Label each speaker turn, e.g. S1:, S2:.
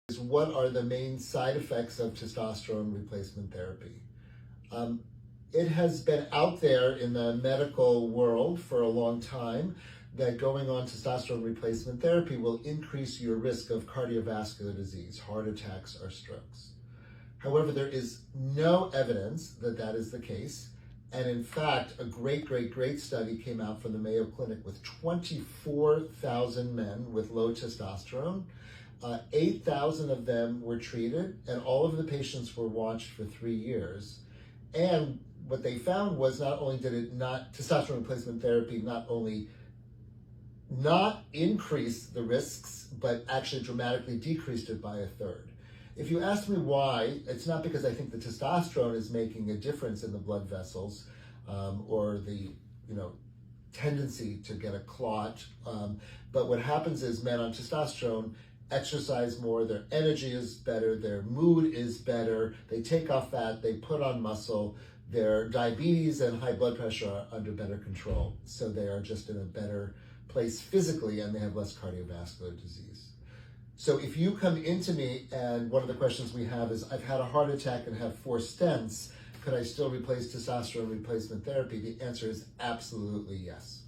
S1: is what are the main side effects of testosterone replacement therapy. It has been out there in the medical world for a long time that going on testosterone replacement therapy will increase your risk of cardiovascular disease, heart attacks, or strokes. However, there is no evidence that that is the case. And in fact, a great study came out from the Mayo Clinic with 24,000 men with low testosterone. 8,000 of them were treated, and all of the patients were watched for 3 years. And what they found was not only did testosterone replacement therapy not only not increase the risks, but actually dramatically decreased it by a third. If you ask me why, it's not because I think the testosterone is making a difference in the blood vessels or the tendency to get a clot, but what happens is men on testosterone exercise more, their energy is better, their mood is better, they take off fat, they put on muscle, their diabetes and high blood pressure are under better control. So they are just in a better place physically and they have less cardiovascular disease. So if you come into me and one of the questions we have is, I've had a heart attack and have 4 stents, could I still replace testosterone replacement therapy? The answer is absolutely yes.